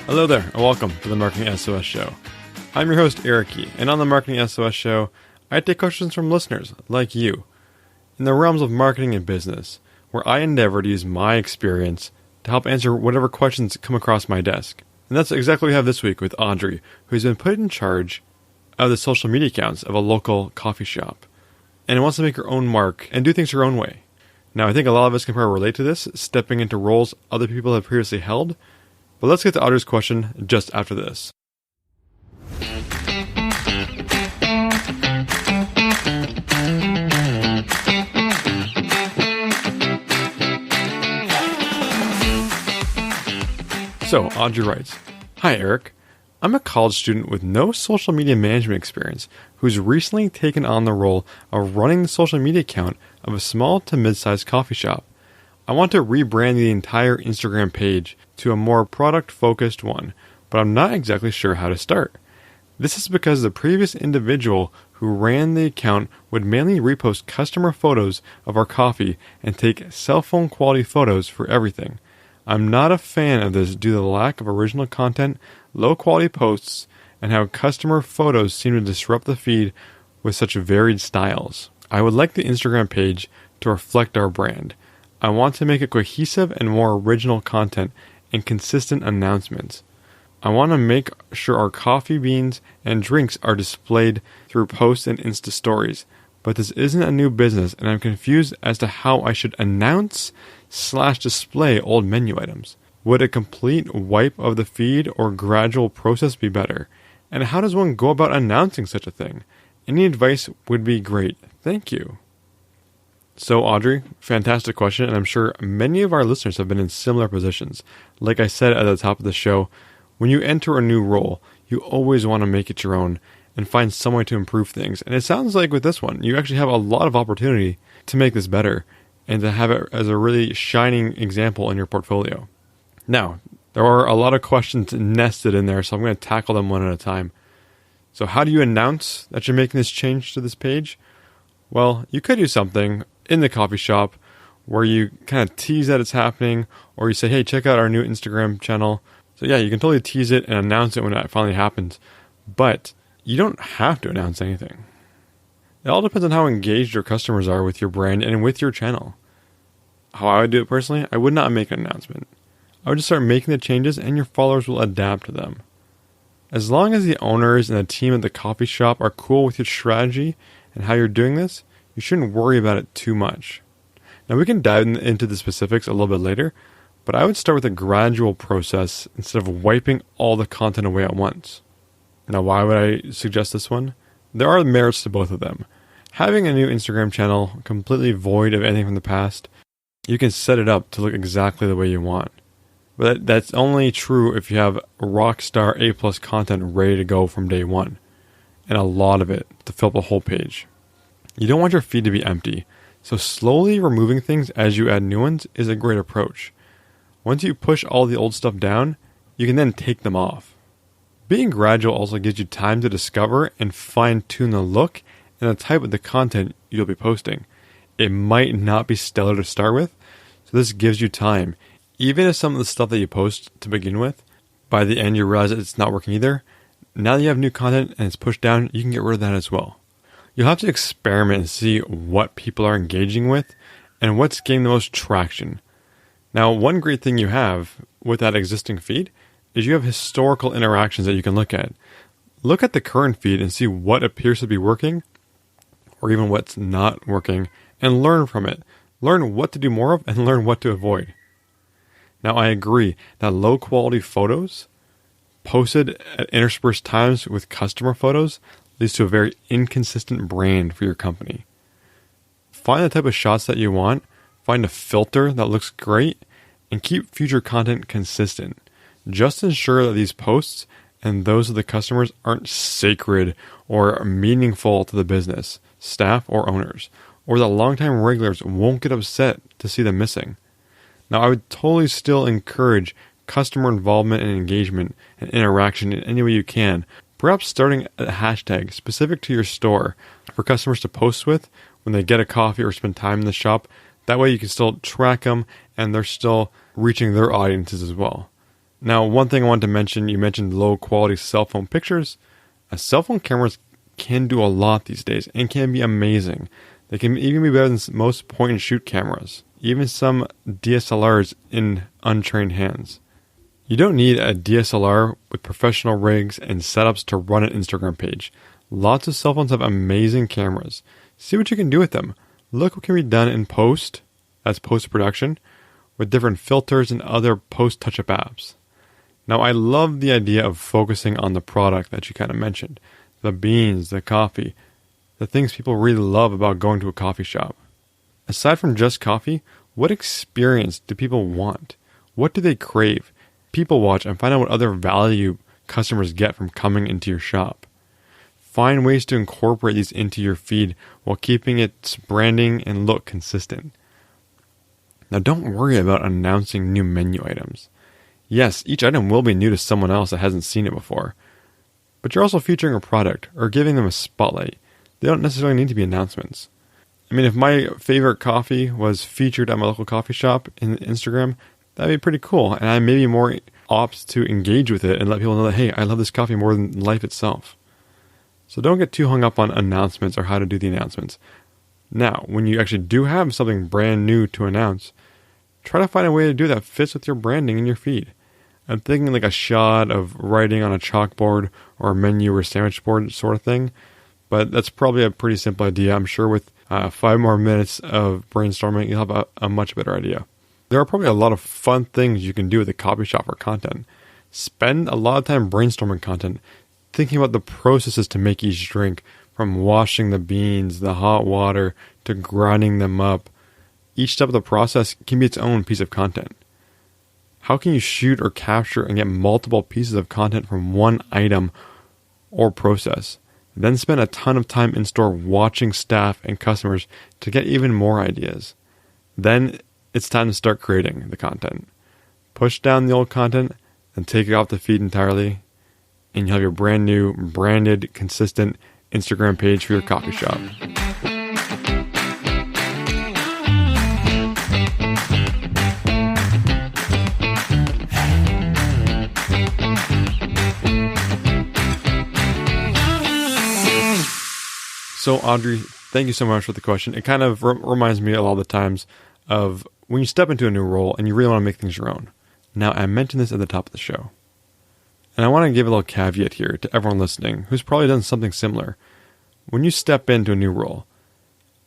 Hello there, and welcome to the Marketing SOS Show. I'm your host, Eric Yee, and on the Marketing SOS Show, I take questions from listeners like you in the realms of marketing and business, where I endeavor to use my experience to help answer whatever questions come across my desk. And that's exactly what we have this week with Audrey, who's been put in charge of the social media accounts of a local coffee shop, and wants to make her own mark and do things her own way. Now, I think a lot of us can probably relate to this, stepping into roles other people have previously held. But let's get to Audrey's question just after this. So, Audrey writes, "Hi Eric, I'm a college student with no social media management experience who's recently taken on the role of running the social media account of a small to mid-sized coffee shop. I want to rebrand the entire Instagram page to a more product-focused one, but I'm not exactly sure how to start. This is because the previous individual who ran the account would mainly repost customer photos of our coffee and take cell phone quality photos for everything. I'm not a fan of this due to the lack of original content, low quality posts, and how customer photos seem to disrupt the feed with such varied styles. I would like the Instagram page to reflect our brand. I want to make it cohesive and more original content and consistent announcements. I want to make sure our coffee beans and drinks are displayed through posts and Insta stories, but this isn't a new business and I'm confused as to how I should announce/display old menu items. Would a complete wipe of the feed or gradual process be better? And how does one go about announcing such a thing? Any advice would be great. Thank you." So Audrey, fantastic question, and I'm sure many of our listeners have been in similar positions. Like I said at the top of the show, when you enter a new role, you always want to make it your own and find some way to improve things. And it sounds like with this one, you actually have a lot of opportunity to make this better and to have it as a really shining example in your portfolio. Now, there are a lot of questions nested in there, so I'm going to tackle them one at a time. So how do you announce that you're making this change to this page? Well, you could do something in the coffee shop where you kind of tease that it's happening, or you say, hey, check out our new Instagram channel. So yeah, you can totally tease it and announce it when that finally happens, but you don't have to announce anything. It all depends on how engaged your customers are with your brand and with your channel. How I would do it personally, I would not make an announcement. I would just start making the changes and your followers will adapt to them. As long as the owners and the team at the coffee shop are cool with your strategy and how you're doing this, you shouldn't worry about it too much. Now we can dive into the specifics a little bit later, but I would start with a gradual process instead of wiping all the content away at once. Now why would I suggest this one? There are merits to both of them. Having a new Instagram channel completely void of anything from the past, you can set it up to look exactly the way you want. But that's only true if you have rockstar A+ content ready to go from day one, and a lot of it to fill up a whole page. You don't want your feed to be empty, so slowly removing things as you add new ones is a great approach. Once you push all the old stuff down, you can then take them off. Being gradual also gives you time to discover and fine-tune the look and the type of the content you'll be posting. It might not be stellar to start with, so this gives you time. Even if some of the stuff that you post to begin with, by the end you realize that it's not working either, now that you have new content and it's pushed down, you can get rid of that as well. You'll have to experiment and see what people are engaging with and what's getting the most traction. Now, one great thing you have with that existing feed is you have historical interactions that you can look at. Look at the current feed and see what appears to be working or even what's not working and learn from it. Learn what to do more of and learn what to avoid. Now, I agree that low quality photos posted at interspersed times with customer photos leads to a very inconsistent brand for your company. Find the type of shots that you want, find a filter that looks great, and keep future content consistent. Just ensure that these posts and those of the customers aren't sacred or meaningful to the business, staff, or owners, or that longtime regulars won't get upset to see them missing. Now, I would totally still encourage customer involvement and engagement and interaction in any way you can, perhaps starting a hashtag specific to your store for customers to post with when they get a coffee or spend time in the shop. That way you can still track them and they're still reaching their audiences as well. Now, one thing I wanted to mention, you mentioned low quality cell phone pictures. Cell phone cameras can do a lot these days and can be amazing. They can even be better than most point and shoot cameras, even some DSLRs in untrained hands. You don't need a DSLR with professional rigs and setups to run an Instagram page. Lots of cell phones have amazing cameras. See what you can do with them. Look what can be done in post, as post-production, with different filters and other post-touch-up apps. Now, I love the idea of focusing on the product that you kind of mentioned. The beans, the coffee, the things people really love about going to a coffee shop. Aside from just coffee, what experience do people want? What do they crave? People watch and find out what other value customers get from coming into your shop. Find ways to incorporate these into your feed while keeping its branding and look consistent. Now, don't worry about announcing new menu items. Yes, each item will be new to someone else that hasn't seen it before. But you're also featuring a product or giving them a spotlight. They don't necessarily need to be announcements. I mean, if my favorite coffee was featured at my local coffee shop in Instagram, that'd be pretty cool. And I may be more apt to engage with it and let people know that, hey, I love this coffee more than life itself. So don't get too hung up on announcements or how to do the announcements. Now, when you actually do have something brand new to announce, try to find a way to do that fits with your branding and your feed. I'm thinking like a shot of writing on a chalkboard or a menu or sandwich board sort of thing. But that's probably a pretty simple idea. I'm sure with 5 more minutes of brainstorming, you'll have a much better idea. There are probably a lot of fun things you can do with a coffee shop for content. Spend a lot of time brainstorming content, thinking about the processes to make each drink, from washing the beans, the hot water, to grinding them up. Each step of the process can be its own piece of content. How can you shoot or capture and get multiple pieces of content from one item or process? Then spend a ton of time in store watching staff and customers to get even more ideas. Then it's time to start creating the content. Push down the old content and take it off the feed entirely, and you'll have your brand new, branded, consistent Instagram page for your coffee shop. So Audrey, thank you so much for the question. It kind of reminds me a lot of the times of when you step into a new role and you really want to make things your own. Now, I mentioned this at the top of the show. And I want to give a little caveat here to everyone listening who's probably done something similar. When you step into a new role,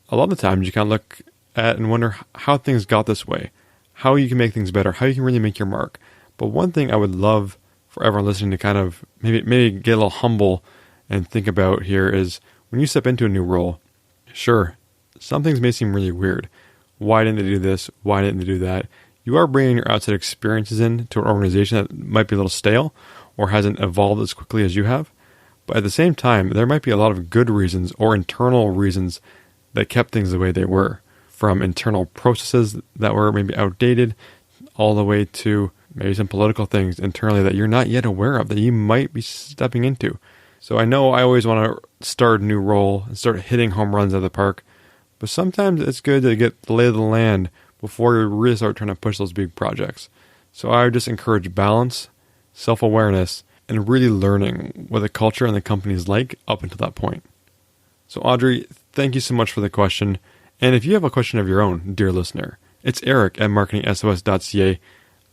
a lot of the times you kind of look at and wonder how things got this way, how you can make things better, how you can really make your mark. But one thing I would love for everyone listening to kind of maybe get a little humble and think about here is when you step into a new role, sure, some things may seem really weird. Why didn't they do this? Why didn't they do that? You are bringing your outside experiences into an organization that might be a little stale or hasn't evolved as quickly as you have. But at the same time, there might be a lot of good reasons or internal reasons that kept things the way they were. From internal processes that were maybe outdated all the way to maybe some political things internally that you're not yet aware of that you might be stepping into. So I know I always want to start a new role and start hitting home runs out of the park, but sometimes it's good to get the lay of the land before you really start trying to push those big projects. So I would just encourage balance, self-awareness, and really learning what the culture and the company is like up until that point. So Audrey, thank you so much for the question. And if you have a question of your own, dear listener, it's Eric at marketingsos.ca.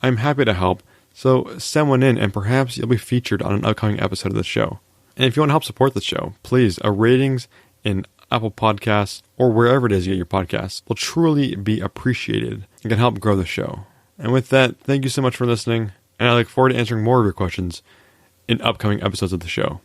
I'm happy to help. So send one in and perhaps you'll be featured on an upcoming episode of the show. And if you want to help support the show, please, ratings in Apple Podcasts or wherever it is you get your podcasts will truly be appreciated and can help grow the show. And with that, thank you so much for listening, and I look forward to answering more of your questions in upcoming episodes of the show.